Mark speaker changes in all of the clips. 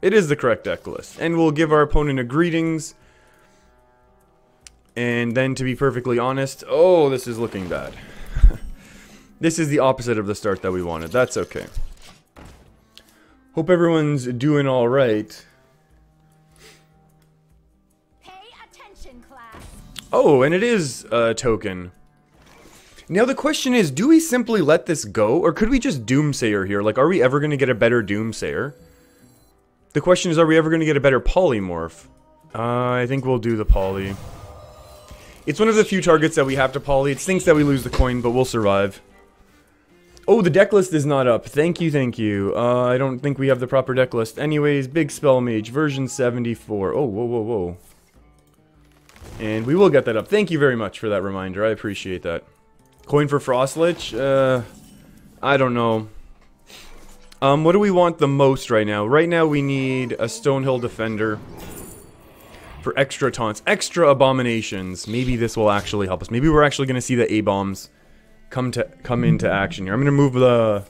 Speaker 1: It is the correct deck list. And we'll give our opponent a greetings. And then, to be perfectly honest, oh, this is looking bad. This is the opposite of the start that we wanted. That's okay. Hope everyone's doing alright.
Speaker 2: Pay attention, class.
Speaker 1: Oh, and it is a token. Now the question is, do we simply let this go? Or could we just Doomsayer here? Like, are we ever going to get a better Doomsayer? The question is, are we ever going to get a better Polymorph? I think we'll do the Poly. It's one of the few targets that we have to Poly. It stinks that we lose the coin, but we'll survive. Oh, the deck list is not up. Thank you, thank you. I don't think we have the proper deck list. Anyways, big Spell Mage, version 74. Oh, whoa, whoa, whoa. And we will get that up. Thank you very much for that reminder. I appreciate that. Coin for Frostlich? I don't know. What do we want the most right now? Right now we need a Stonehill Defender. For extra taunts. Extra Abominations. Maybe this will actually help us. Maybe we're actually going to see the A-bombs come into action here. I'm going to move the...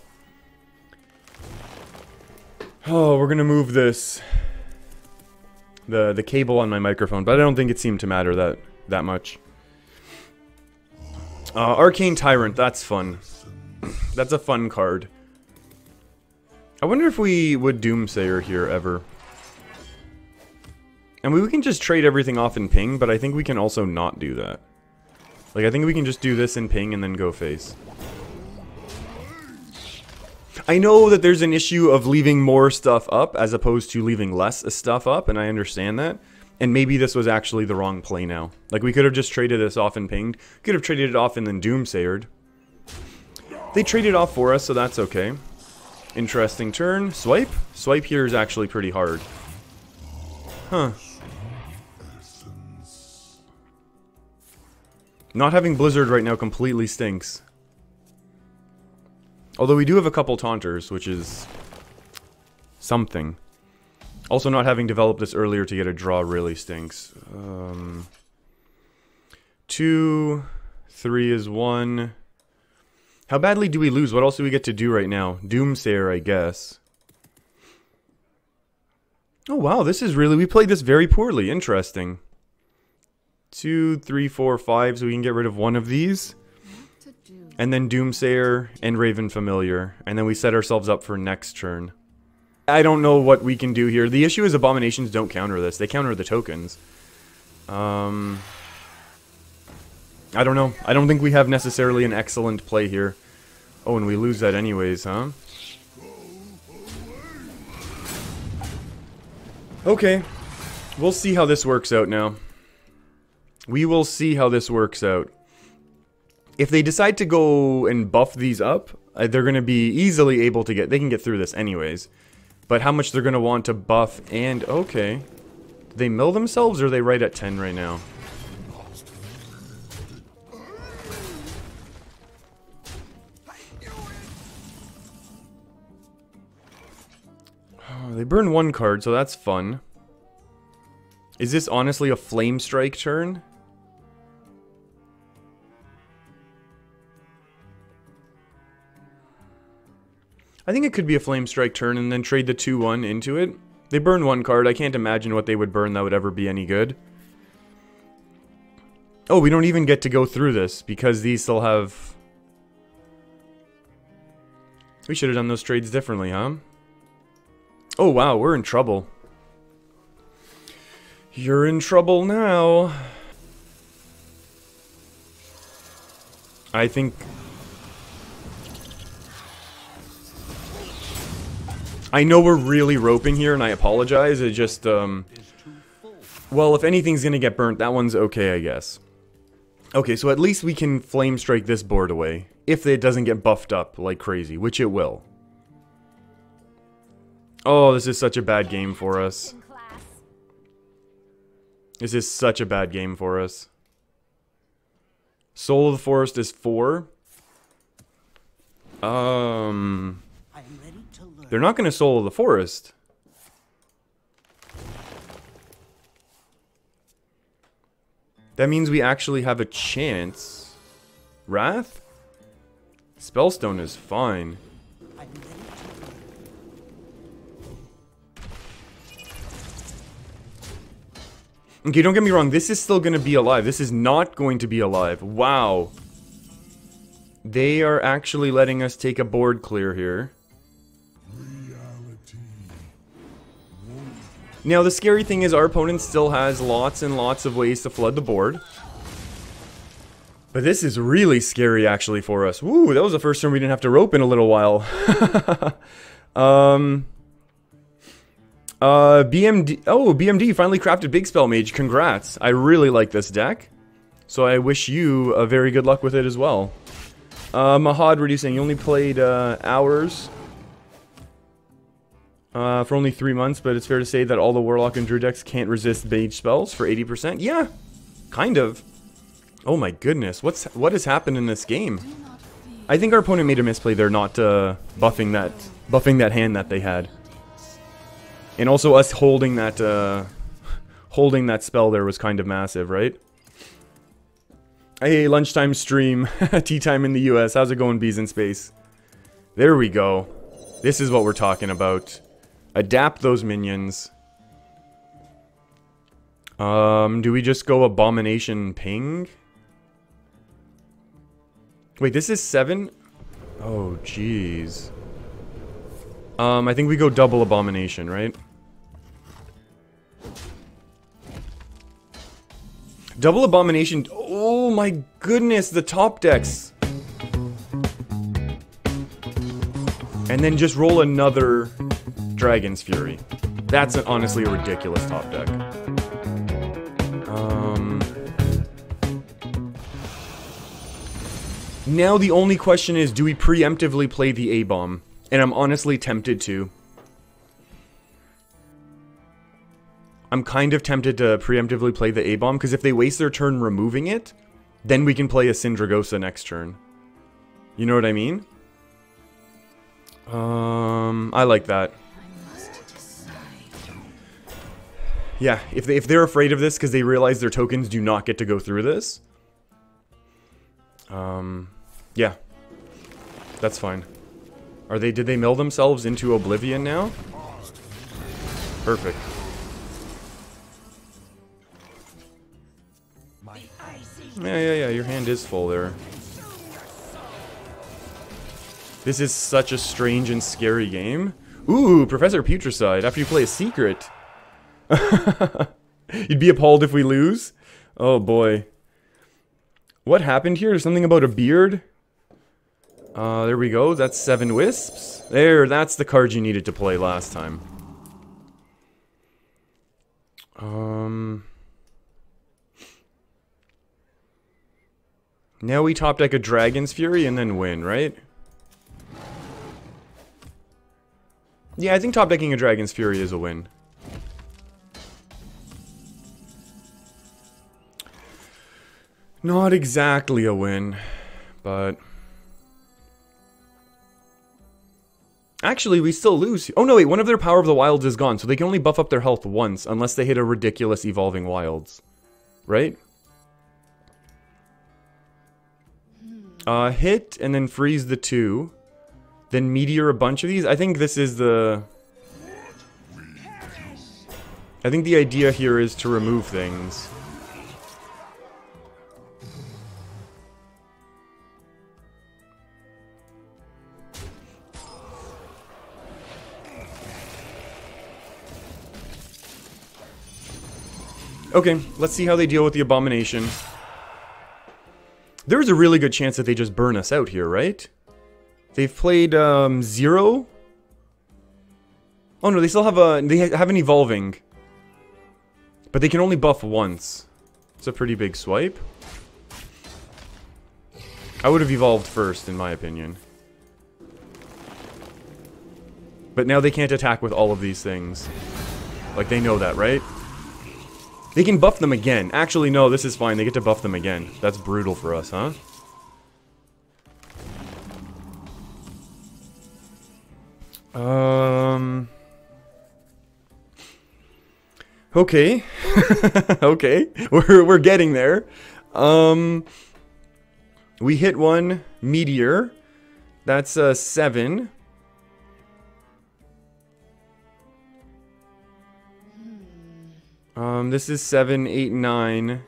Speaker 1: Oh, we're going to move this... The cable on my microphone, but I don't think it seemed to matter that much. Arcane Tyrant, that's fun. That's a fun card. I wonder if we would Doomsayer here ever. And we can just trade everything off in ping, but I think we can also not do that. Like, I think we can just do this in ping and then go face. I know that there's an issue of leaving more stuff up as opposed to leaving less stuff up, and I understand that. And maybe this was actually the wrong play now. Like, we could have just traded this off and pinged. Could have traded it off and then Doomsayered. They traded off for us, so that's okay. Interesting turn. Swipe? Swipe here is actually pretty hard. Huh. Not having Blizzard right now completely stinks. Although we do have a couple Taunters, which is something. Also, not having developed this earlier to get a draw really stinks. 2, 3 is 1. How badly do we lose? What else do we get to do right now? Doomsayer, I guess. Oh wow, this is really... We played this very poorly. Interesting. 2, 3, 4, 5, so we can get rid of one of these. And then Doomsayer and Raven Familiar. And then we set ourselves up for next turn. I don't know what we can do here. The issue is Abominations don't counter this. They counter the tokens. I don't know. I don't think we have necessarily an excellent play here. Oh, and we lose that anyways, huh? Okay. We'll see how this works out now. We will see how this works out. If they decide to go and buff these up, they're going to be easily able to get... They can get through this anyways. But how much they're going to want to buff and... Okay. Do they mill themselves or are they right at 10 right now? Oh, they burn one card, so that's fun. Is this honestly a Flame Strike turn? I think it could be a Flame Strike turn and then trade the 2-1 into it. They burn one card. I can't imagine what they would burn that would ever be any good. Oh, we don't even get to go through this because these still have... We should have done those trades differently, huh? Oh, wow, we're in trouble. You're in trouble now. I think... I know we're really roping here, and I apologize. It just, well, if anything's gonna get burnt, that one's okay, I guess. Okay, so at least we can Flame Strike this board away. If it doesn't get buffed up like crazy, which it will. Oh, this is such a bad game for us. This is such a bad game for us. Soul of the Forest is 4. They're not going to Soul of the Forest. That means we actually have a chance. Wrath? Spellstone is fine. Okay, don't get me wrong. This is still going to be alive. This is not going to be alive. Wow. They are actually letting us take a board clear here. Now, the scary thing is our opponent still has lots and lots of ways to flood the board. But this is really scary, actually, for us. Woo, that was the first turn we didn't have to rope in a little while. BMD. Oh, BMD finally crafted Big Spell Mage. Congrats. I really like this deck. So I wish you a very good luck with it as well. Mahad, what are you saying? You only played hours for only 3 months, but it's fair to say that all the Warlock and Druid decks can't resist mage spells for 80%? Yeah, kind of. Oh my goodness, what has happened in this game? I think our opponent made a misplay there, not buffing that hand that they had. And also us holding that spell there was kind of massive, right? Hey, lunchtime stream, tea time in the US. How's it going, Bees in Space? There we go. This is what we're talking about. Adapt those minions. Do we just go Abomination Ping? Wait, this is 7? Oh, jeez. I think we go double Abomination, right? Double Abomination. Oh my goodness, the top decks. And then just roll another Dragon's Fury. That's honestly a ridiculous top deck. Now the only question is, do we preemptively play the A-Bomb? And I'm honestly tempted to. I'm kind of tempted to preemptively play the A-Bomb, because if they waste their turn removing it, then we can play a Syndragosa next turn. You know what I mean? I like that. Yeah, if they're afraid of this because they realize their tokens do not get to go through this. Yeah. That's fine. Did they mill themselves into Oblivion now? Perfect. Yeah, your hand is full there. This is such a strange and scary game. Ooh, Professor Putricide, after you play a secret. You'd be appalled if we lose? Oh boy. What happened here? Something about a beard? There we go. That's 7 wisps. There, that's the card you needed to play last time. Now we top deck a Dragon's Fury and then win, right? Yeah, I think top decking a Dragon's Fury is a win. Not exactly a win, but... Actually, we still lose. Oh no, wait, one of their Power of the Wilds is gone, so they can only buff up their health once, unless they hit a ridiculous Evolving Wilds. Right? Hit, and then freeze the 2. Then Meteor a bunch of these. I think this is the... I think the idea here is to remove things. Okay, let's see how they deal with the Abomination. There's a really good chance that they just burn us out here, right? They've played 0. Oh no, they still have an Evolving. But they can only buff once. It's a pretty big swipe. I would have evolved first, in my opinion. But now they can't attack with all of these things. Like, they know that, right? They can buff them again. Actually, no, this is fine. They get to buff them again. That's brutal for us, huh? Okay. Okay. We're getting there. We hit one Meteor. That's 7. This is 7, 8, 9.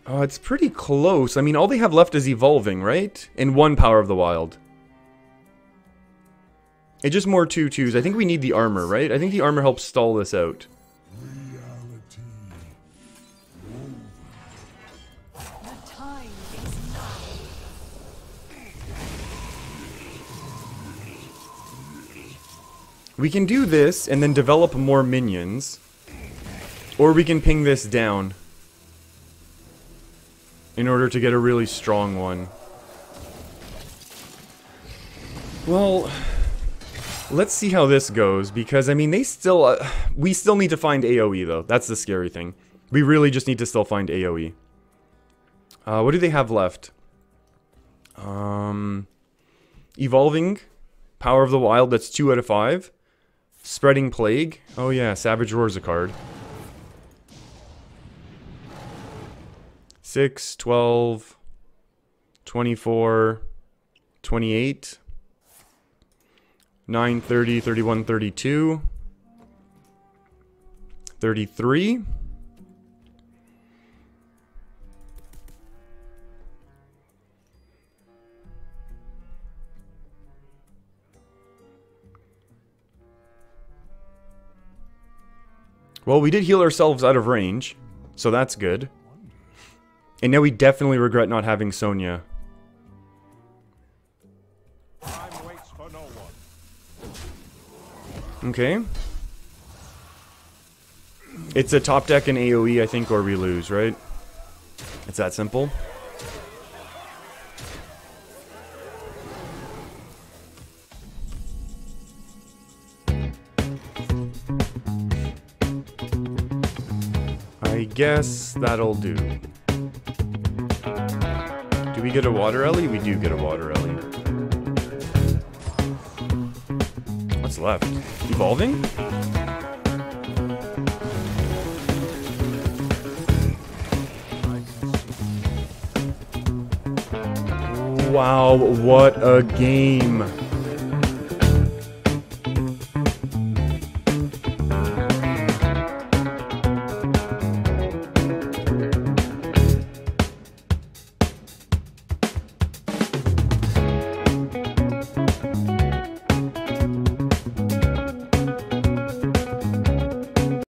Speaker 1: Oh, it's pretty close. I mean, all they have left is evolving, right? And 1 Power of the Wild. It's just more 2/2s. I think we need the armor, right? I think the armor helps stall this out. We can do this and then develop more minions. Or we can ping this down in order to get a really strong one. Well, let's see how this goes, because, I mean, they still... we still need to find AoE, though. That's the scary thing. We really just need to still find AoE. What do they have left? Evolving. Power of the Wild, that's 2 out of 5. Spreading Plague. Oh yeah, Savage Roar's a card. 6, 12, 24, 28, 9, 30, 31, 32, 33. Well, we did heal ourselves out of range, so that's good. And now we definitely regret not having Sonya. Okay. It's a top deck and AoE, I think, or we lose, right? It's that simple. I guess that'll do. Do we get a Water Ellie? We do get a Water Ellie. What's left? Evolving? Wow, what a game.